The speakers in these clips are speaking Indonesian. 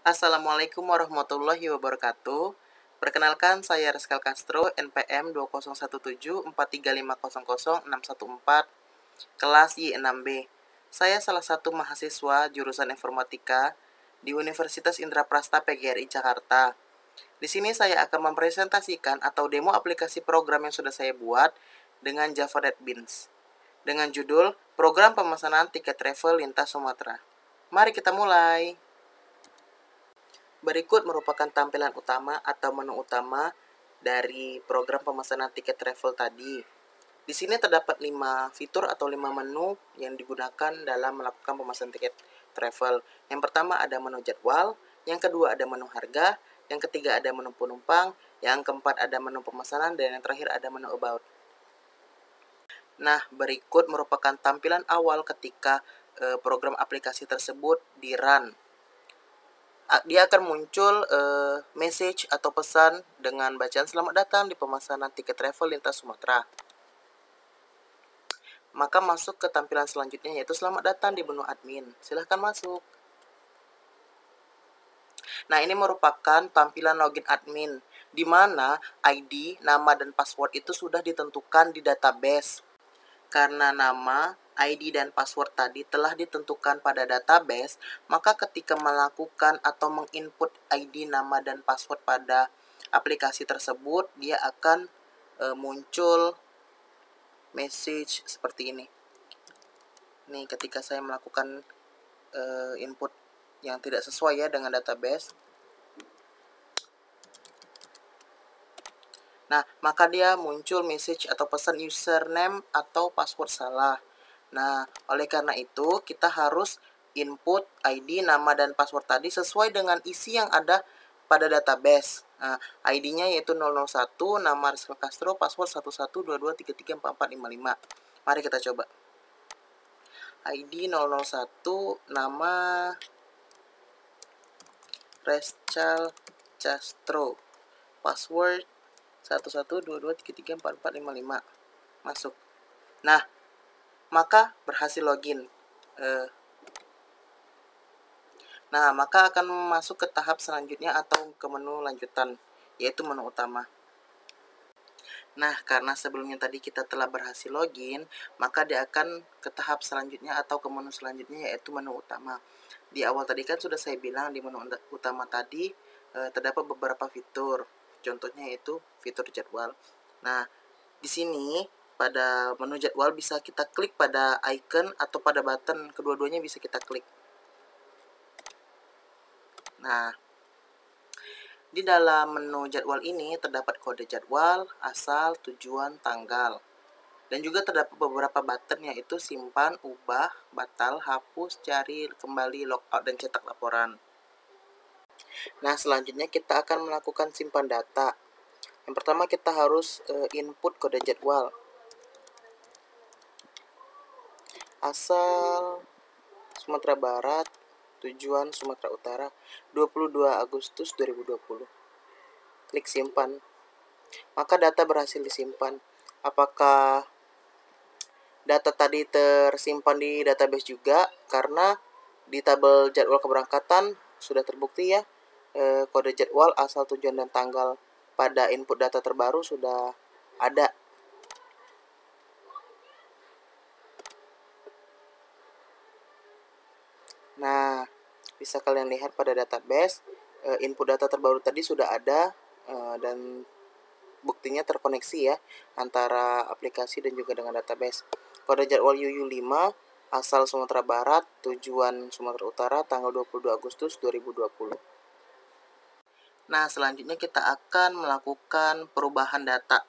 Assalamualaikum warahmatullahi wabarakatuh. Perkenalkan, saya Rizkal Castro, NPM 201743500614, kelas Y6B. Saya salah satu mahasiswa jurusan Informatika di Universitas Indraprasta PGRI Jakarta. Di sini saya akan mempresentasikan atau demo aplikasi program yang sudah saya buat dengan Java NetBeans dengan judul Program Pemesanan Tiket Travel Lintas Sumatera. Mari kita mulai. Berikut merupakan tampilan utama atau menu utama dari program pemesanan tiket travel tadi. Di sini terdapat 5 fitur atau 5 menu yang digunakan dalam melakukan pemesanan tiket travel. Yang pertama ada menu jadwal, yang kedua ada menu harga, yang ketiga ada menu penumpang, yang keempat ada menu pemesanan, dan yang terakhir ada menu about. Nah, berikut merupakan tampilan awal ketika program aplikasi tersebut di-run. Dia akan muncul message atau pesan dengan bacaan selamat datang di pemesanan tiket travel lintas Sumatera. Maka masuk ke tampilan selanjutnya yaitu selamat datang di menu admin. Silahkan masuk. Nah, ini merupakan tampilan login admin di mana ID, nama, dan password itu sudah ditentukan di database. Karena nama, ID, dan password tadi telah ditentukan pada database, maka ketika melakukan atau menginput ID, nama, dan password pada aplikasi tersebut, dia akan muncul message seperti ini. Nih, ketika saya melakukan input yang tidak sesuai ya dengan database, nah, maka dia muncul message atau pesan username atau password salah. Nah, oleh karena itu kita harus input ID, nama, dan password tadi sesuai dengan isi yang ada pada database. Nah, ID-nya yaitu 001, nama Rizkal Castro, password 1122334455. Mari kita coba. ID 001, nama Rizkal Castro, password 1122334455. Masuk. Nah, maka berhasil login. Nah, maka akan masuk ke tahap selanjutnya atau ke menu lanjutan, yaitu menu utama. Nah, karena sebelumnya tadi kita telah berhasil login, maka dia akan ke tahap selanjutnya atau ke menu selanjutnya, yaitu menu utama. Di awal tadi kan sudah saya bilang di menu utama tadi terdapat beberapa fitur. Contohnya yaitu fitur jadwal. Nah, di sini pada menu jadwal bisa kita klik pada icon atau pada button, kedua-duanya bisa kita klik. Nah, di dalam menu jadwal ini terdapat kode jadwal, asal, tujuan, tanggal. Dan juga terdapat beberapa button yaitu simpan, ubah, batal, hapus, cari, kembali, logout, dan cetak laporan. Nah, selanjutnya kita akan melakukan simpan data. Yang pertama kita harus input kode jadwal. Asal Sumatera Barat, tujuan Sumatera Utara, 22 Agustus 2020. Klik simpan. Maka data berhasil disimpan. Apakah data tadi tersimpan di database juga? Karena di tabel jadwal keberangkatan sudah terbukti ya, kode jadwal, asal, tujuan, dan tanggal pada input data terbaru sudah ada. Nah, bisa kalian lihat pada database, input data terbaru tadi sudah ada dan buktinya terkoneksi ya antara aplikasi dan juga dengan database. Kode jadwal UU5, asal Sumatera Barat, tujuan Sumatera Utara, tanggal 22 Agustus 2020. Nah, selanjutnya kita akan melakukan perubahan data.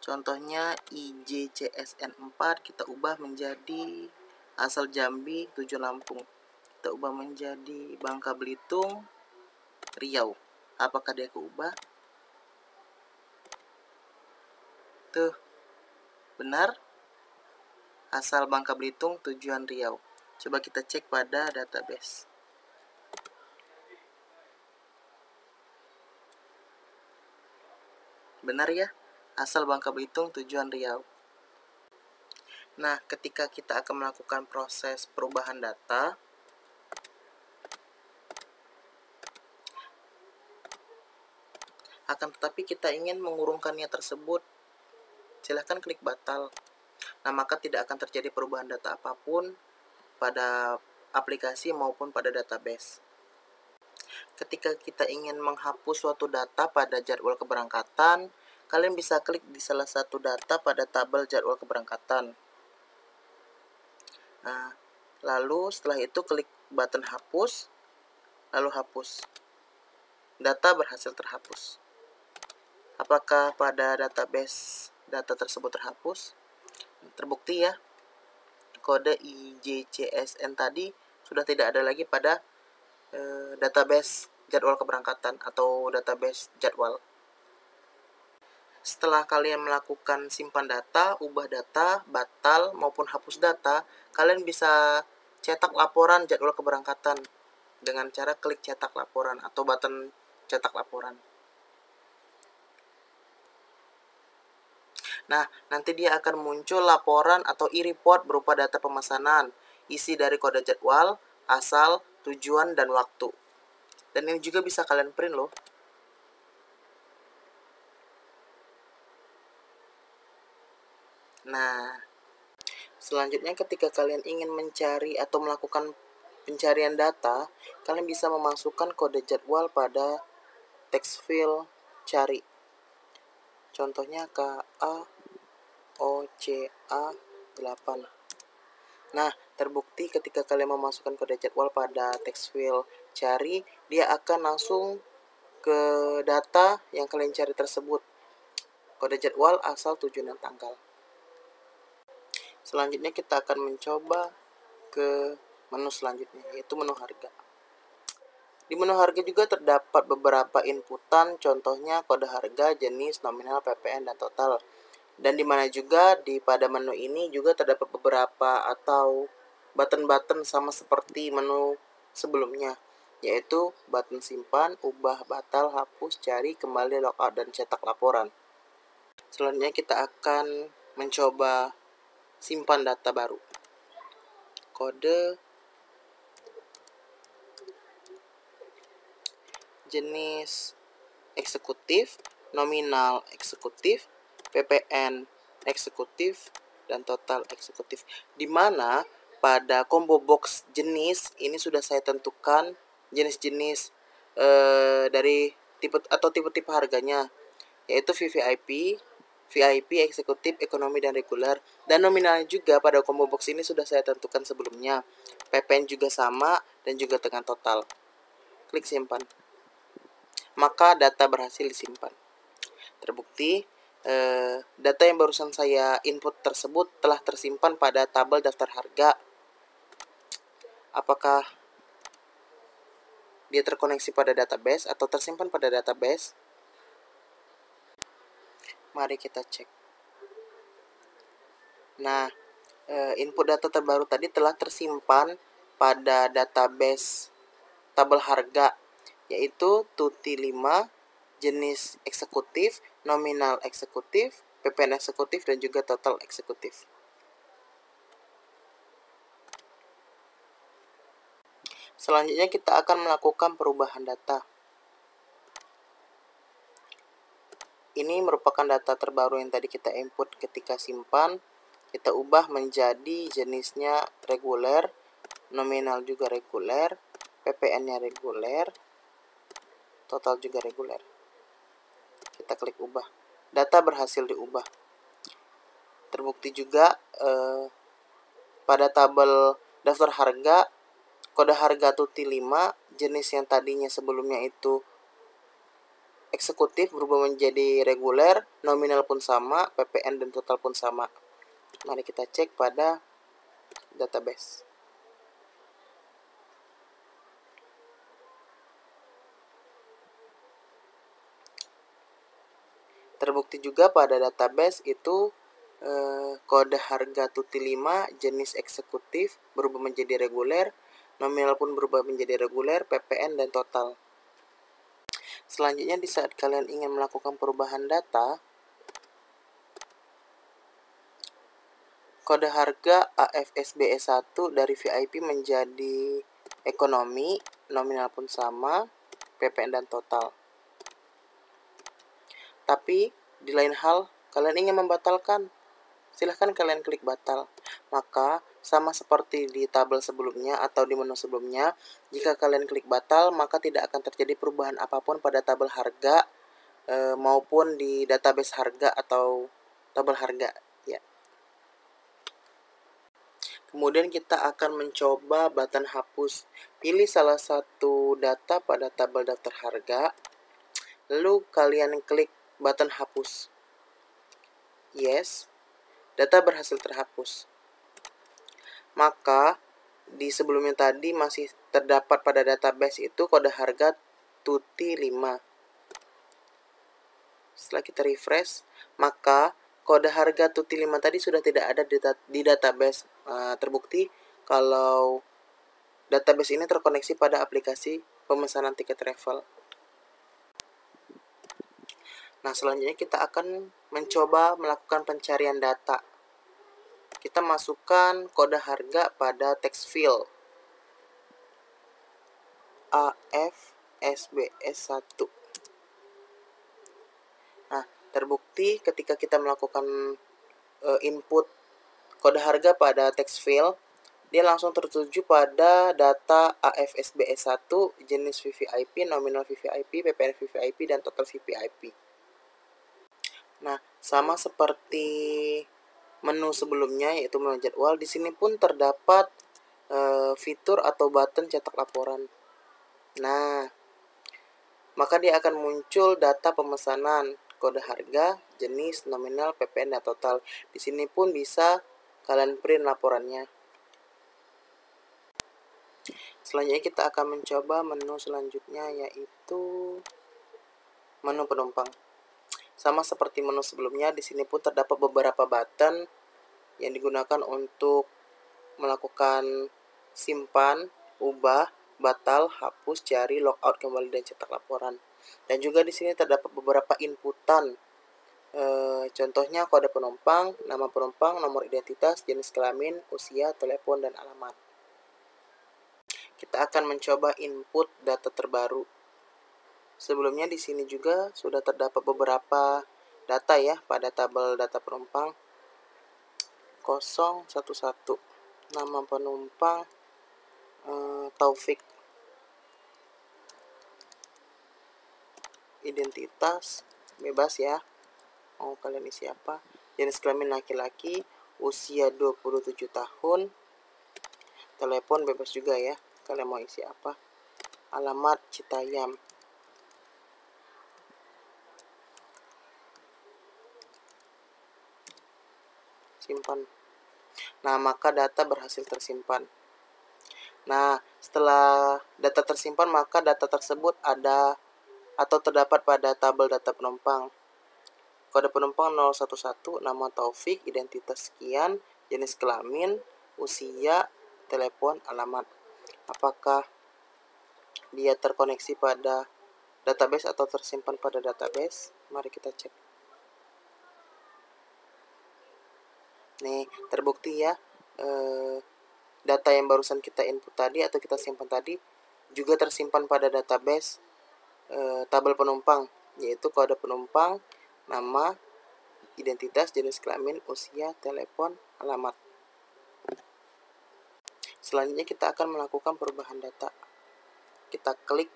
Contohnya IJCSN4 kita ubah menjadi asal Jambi, tujuan Lampung. Kita ubah menjadi Bangka Belitung, Riau. Apakah dia keubah? Tuh, benar. Asal Bangka Belitung, tujuan Riau. Coba kita cek pada database. Benar ya, asal Bangka Belitung, tujuan Riau. Nah, ketika kita akan melakukan proses perubahan data, akan tetapi kita ingin mengurungkannya tersebut, silahkan klik batal. Nah, maka tidak akan terjadi perubahan data apapun pada aplikasi maupun pada database. Ketika kita ingin menghapus suatu data pada jadwal keberangkatan, kalian bisa klik di salah satu data pada tabel jadwal keberangkatan. Nah, lalu setelah itu klik button hapus, lalu hapus. Data berhasil terhapus. Apakah pada database data tersebut terhapus? Terbukti ya, kode IJCSN tadi sudah tidak ada lagi pada database jadwal keberangkatan atau database jadwal. Setelah kalian melakukan simpan data, ubah data, batal, maupun hapus data, kalian bisa cetak laporan jadwal keberangkatan dengan cara klik cetak laporan atau button cetak laporan. Nah, nanti dia akan muncul laporan atau e-report berupa data pemesanan, isi dari kode jadwal, asal, tujuan, dan waktu. Dan ini juga bisa kalian print loh. Nah, selanjutnya ketika kalian ingin mencari atau melakukan pencarian data, kalian bisa memasukkan kode jadwal pada text field cari. Contohnya KAOCA8. Nah, terbukti ketika kalian memasukkan kode jadwal pada text field cari, dia akan langsung ke data yang kalian cari tersebut. Kode jadwal, asal, tujuan, dan tanggal. Selanjutnya kita akan mencoba ke menu selanjutnya, yaitu menu harga. Di menu harga juga terdapat beberapa inputan, contohnya kode harga, jenis, nominal, PPN, dan total. Dan dimana juga pada menu ini juga terdapat beberapa atau button-button sama seperti menu sebelumnya, yaitu button simpan, ubah, batal, hapus, cari, kembali, logout, dan cetak laporan. Selanjutnya kita akan mencoba simpan data baru. Kode, jenis eksekutif, nominal eksekutif, PPN eksekutif, dan total eksekutif. Dimana pada combo box jenis ini sudah saya tentukan jenis-jenis dari tipe harganya, yaitu VVIP, VIP, eksekutif, ekonomi, dan reguler. Dan nominalnya juga pada combo box ini sudah saya tentukan sebelumnya. PPN juga sama dan juga dengan total. Klik simpan. Maka data berhasil disimpan. Terbukti data yang barusan saya input tersebut telah tersimpan pada tabel daftar harga. Apakah dia terkoneksi pada database atau tersimpan pada database? Mari kita cek. Nah, input data terbaru tadi telah tersimpan pada database tabel harga, yaitu Tuti 5, jenis eksekutif, nominal eksekutif, PPN eksekutif, dan juga total eksekutif. Selanjutnya kita akan melakukan perubahan data. Ini merupakan data terbaru yang tadi kita input ketika simpan. Kita ubah menjadi jenisnya reguler, nominal juga reguler, PPN-nya reguler, total juga reguler. Kita klik ubah. Data berhasil diubah. Terbukti juga pada tabel daftar harga, kode harga Tuti 5, jenis yang tadinya sebelumnya itu eksekutif berubah menjadi reguler, nominal pun sama, PPN dan total pun sama. Mari kita cek pada database. Terbukti juga pada database itu kode harga Tuti 5, jenis eksekutif berubah menjadi reguler, nominal pun berubah menjadi reguler, PPN dan total. Selanjutnya, di saat kalian ingin melakukan perubahan data, kode harga AFSBE1 dari VIP menjadi ekonomi, nominal pun sama, PPN dan total. Tapi di lain hal, kalian ingin membatalkan, silahkan kalian klik batal. Maka sama seperti di tabel sebelumnya atau di menu sebelumnya, jika kalian klik batal maka tidak akan terjadi perubahan apapun pada tabel harga maupun di database harga atau tabel harga ya. Kemudian kita akan mencoba button hapus. Pilih salah satu data pada tabel daftar harga, lalu kalian klik button hapus. Yes, data berhasil terhapus. Maka di sebelumnya tadi masih terdapat pada database itu kode harga tuti 5. Setelah kita refresh, maka kode harga tuti 5 tadi sudah tidak ada di database. Terbukti kalau database ini terkoneksi pada aplikasi pemesanan tiket travel. Nah, selanjutnya kita akan mencoba melakukan pencarian data. Kita masukkan kode harga pada text field AFSBS1. Nah, terbukti ketika kita melakukan input kode harga pada text field, dia langsung tertuju pada data AFSBS1, jenis VVIP, nominal VVIP, PPN VVIP, dan total VVIP. Nah, sama seperti menu sebelumnya yaitu menu jadwal, di sini pun terdapat fitur atau button cetak laporan. Nah, maka dia akan muncul data pemesanan, kode harga, jenis, nominal, PPN, dan total. Di sini pun bisa kalian print laporannya. Selanjutnya kita akan mencoba menu selanjutnya yaitu menu penumpang. Sama seperti menu sebelumnya, di sini pun terdapat beberapa button yang digunakan untuk melakukan simpan, ubah, batal, hapus, cari, logout kembali, dan cetak laporan. Dan juga di sini terdapat beberapa inputan. Contohnya kode penumpang, nama penumpang, nomor identitas, jenis kelamin, usia, telepon, dan alamat. Kita akan mencoba input data terbaru. Sebelumnya di sini juga sudah terdapat beberapa data ya pada tabel data penumpang. 011, nama penumpang Taufik, identitas bebas ya, mau kalian isi apa, jenis kelamin laki-laki, usia 27 tahun, telepon bebas juga ya, kalian mau isi apa, alamat Citayam. Simpan. Nah, maka data berhasil tersimpan. Nah, setelah data tersimpan, maka data tersebut ada atau terdapat pada tabel data penumpang. Kode penumpang 011, nama Taufik, identitas sekian, jenis kelamin, usia, telepon, alamat. Apakah dia terkoneksi pada database atau tersimpan pada database? Mari kita cek. Nih, terbukti ya, data yang barusan kita input tadi atau kita simpan tadi juga tersimpan pada database tabel penumpang, yaitu kode penumpang, nama, identitas, jenis kelamin, usia, telepon, alamat. Selanjutnya kita akan melakukan perubahan data. Kita klik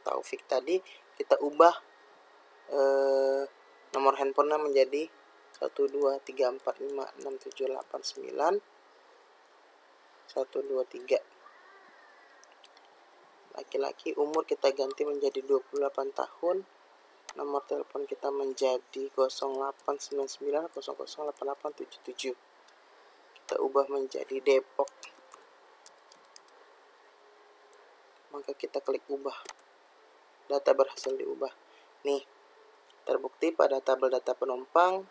Taufik tadi, kita ubah nomor handphonenya menjadi 123456789 123. Laki-laki, umur kita ganti menjadi 28 tahun, nomor telepon kita menjadi 0899008877. Kita ubah menjadi Depok. Maka kita klik ubah. Data berhasil diubah. Nih, terbukti pada tabel data penumpang,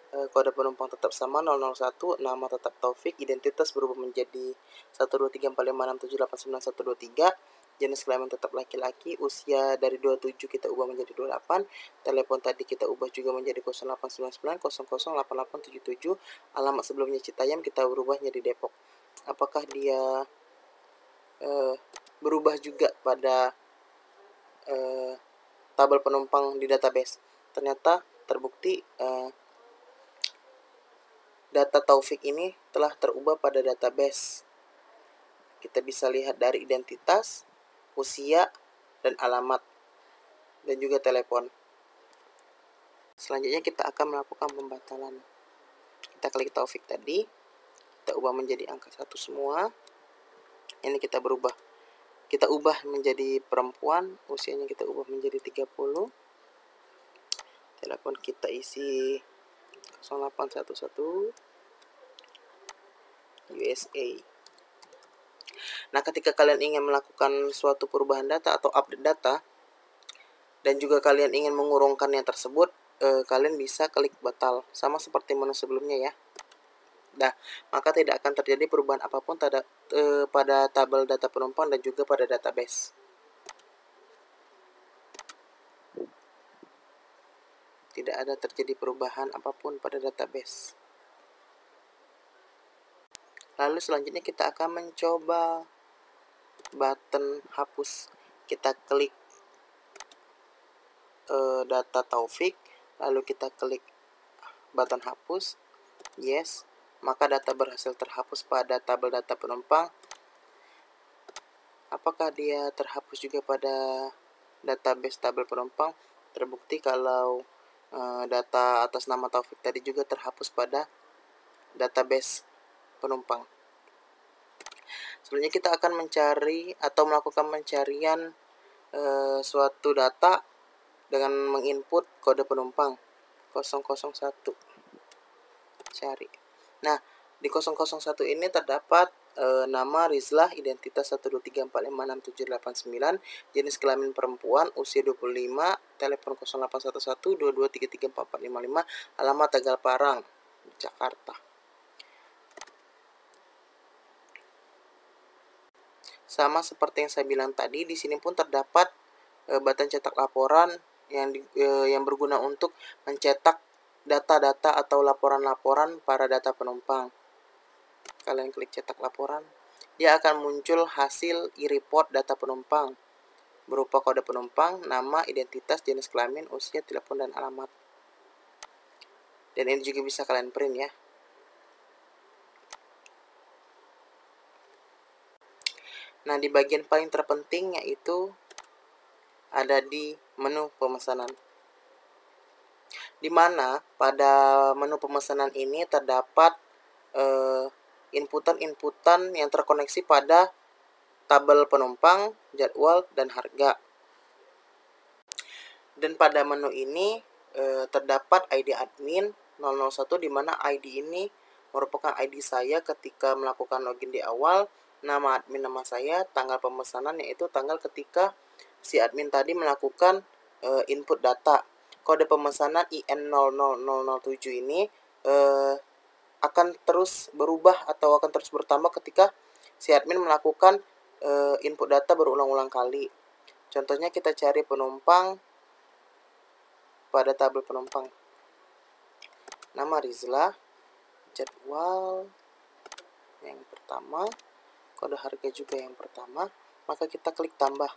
kode penumpang tetap sama 001, nama tetap Taufik, identitas berubah menjadi 1234567891123, jenis kelamin tetap laki-laki, usia dari 27 kita ubah menjadi 28, telepon tadi kita ubah juga menjadi 0899008877, alamat sebelumnya Citayam kita berubah menjadi Depok. Apakah dia berubah juga pada tabel penumpang di database? ternyata terbukti data Taufik ini telah terubah pada database. Kita bisa lihat dari identitas, usia, dan alamat, dan juga telepon. Selanjutnya kita akan melakukan pembatalan. Kita klik Taufik tadi, kita ubah menjadi angka 1 semua. Ini kita ubah menjadi perempuan, usianya kita ubah menjadi 30. Telepon kita isi 0811 USA. Nah, ketika kalian ingin melakukan suatu perubahan data atau update data, dan juga kalian ingin mengurungkannya tersebut, kalian bisa klik batal, sama seperti menu sebelumnya ya. Nah, maka tidak akan terjadi perubahan apapun pada tabel data penumpang dan juga pada database. Tidak ada terjadi perubahan apapun pada database. Lalu selanjutnya kita akan mencoba button hapus. Kita klik data Taufik, lalu kita klik button hapus, yes, maka data berhasil terhapus pada tabel data penumpang. Apakah dia terhapus juga pada database tabel penumpang? Terbukti kalau data atas nama Taufik tadi juga terhapus pada database penumpang. Sebenarnya kita akan mencari atau melakukan pencarian suatu data dengan menginput kode penumpang 001. Cari. Nah, di 001 ini terdapat nama Rizlah, identitas 123456789, jenis kelamin perempuan, usia 25, telepon 081122334455, alamat Tegal Parang, Jakarta. Sama seperti yang saya bilang tadi, di sini pun terdapat button cetak laporan yang berguna untuk mencetak data-data atau laporan-laporan para data penumpang. Kalian klik cetak laporan, dia akan muncul hasil e-report data penumpang berupa kode penumpang, nama, identitas, jenis kelamin, usia, telepon, dan alamat. Dan ini juga bisa kalian print ya. Nah, di bagian paling terpenting yaitu ada di menu pemesanan, di mana pada menu pemesanan ini terdapat inputan-inputan yang terkoneksi pada tabel penumpang, jadwal, dan harga. Dan pada menu ini terdapat ID admin 001, di mana ID ini merupakan ID saya ketika melakukan login di awal, nama admin nama saya, tanggal pemesanan yaitu tanggal ketika si admin tadi melakukan input data. Kode pemesanan IN00007 ini akan terus berubah atau akan terus bertambah ketika si admin melakukan input data berulang-ulang kali. Contohnya kita cari penumpang pada tabel penumpang. Nama Rizlah, jadwal yang pertama, kode harga juga yang pertama, maka kita klik tambah.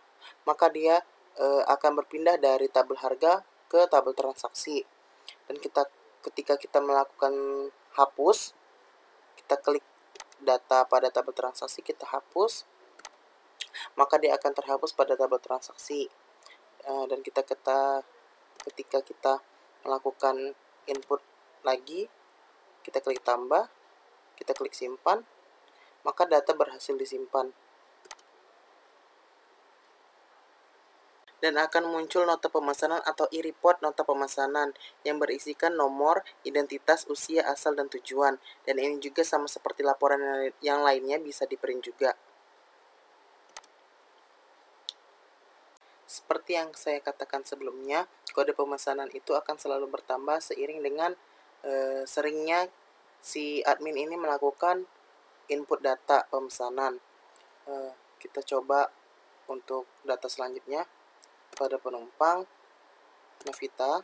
Maka dia akan berpindah dari tabel harga ke tabel transaksi. Dan ketika kita melakukan hapus, kita klik data pada tabel transaksi, kita hapus, maka dia akan terhapus pada tabel transaksi. Dan ketika kita melakukan input lagi, kita klik tambah, kita klik simpan, maka data berhasil disimpan. Dan akan muncul nota pemesanan atau e-report nota pemesanan yang berisikan nomor, identitas, usia, asal, dan tujuan. Dan ini juga sama seperti laporan yang lainnya bisa di-print juga. Seperti yang saya katakan sebelumnya, kode pemesanan itu akan selalu bertambah seiring dengan seringnya si admin ini melakukan input data pemesanan. Kita coba untuk data selanjutnya. Kode penumpang, Novita,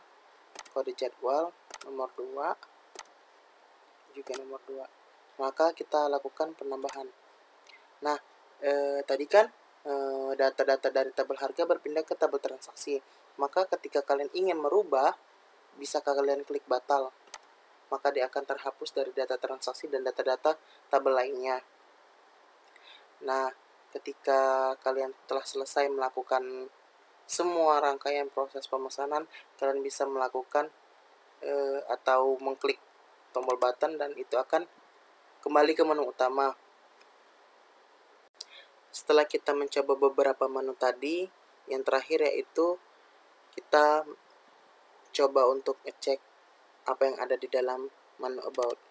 kode jadwal, nomor 2, juga nomor 2. Maka kita lakukan penambahan. Nah, tadi kan data-data dari tabel harga berpindah ke tabel transaksi. Maka ketika kalian ingin merubah bisa kalian klik batal, maka dia akan terhapus dari data transaksi dan data-data tabel lainnya. Nah, ketika kalian telah selesai melakukan semua rangkaian proses pemesanan, kalian bisa melakukan atau mengklik tombol button dan itu akan kembali ke menu utama. Setelah kita mencoba beberapa menu tadi, yang terakhir yaitu kita coba untuk ngecek apa yang ada di dalam menu about.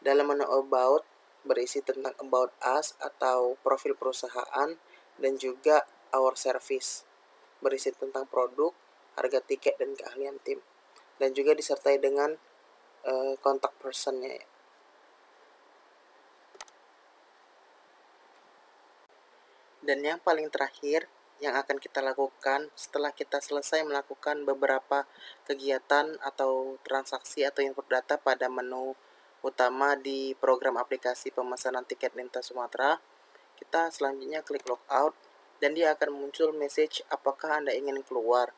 Dalam menu about berisi tentang about us atau profil perusahaan dan juga our service, berisi tentang produk, harga tiket dan keahlian tim, dan juga disertai dengan kontak personnya. Dan yang paling terakhir yang akan kita lakukan setelah kita selesai melakukan beberapa kegiatan atau transaksi atau input data pada menu utama di program aplikasi pemesanan tiket lintas Sumatera, kita selanjutnya klik logout dan dia akan muncul message apakah Anda ingin keluar.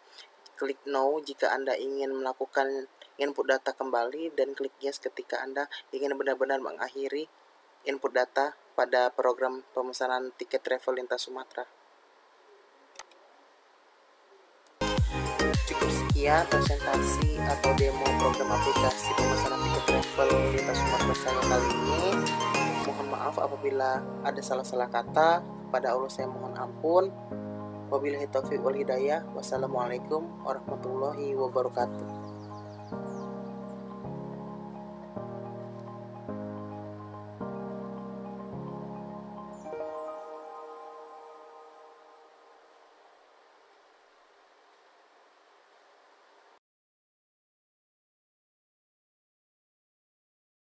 Klik no jika Anda ingin melakukan input data kembali dan klik yes ketika Anda ingin benar-benar mengakhiri input data pada program pemesanan tiket travel lintas Sumatera. Cukup sekian presentasi atau demo program aplikasi pemesanan tiket travel lintas Sumatera saya kali ini. Mohon maaf apabila ada salah-salah kata. Pada Allah saya mohon ampun. Wabillahi taufiq wal hidayah. Wassalamualaikum warahmatullahi wabarakatuh.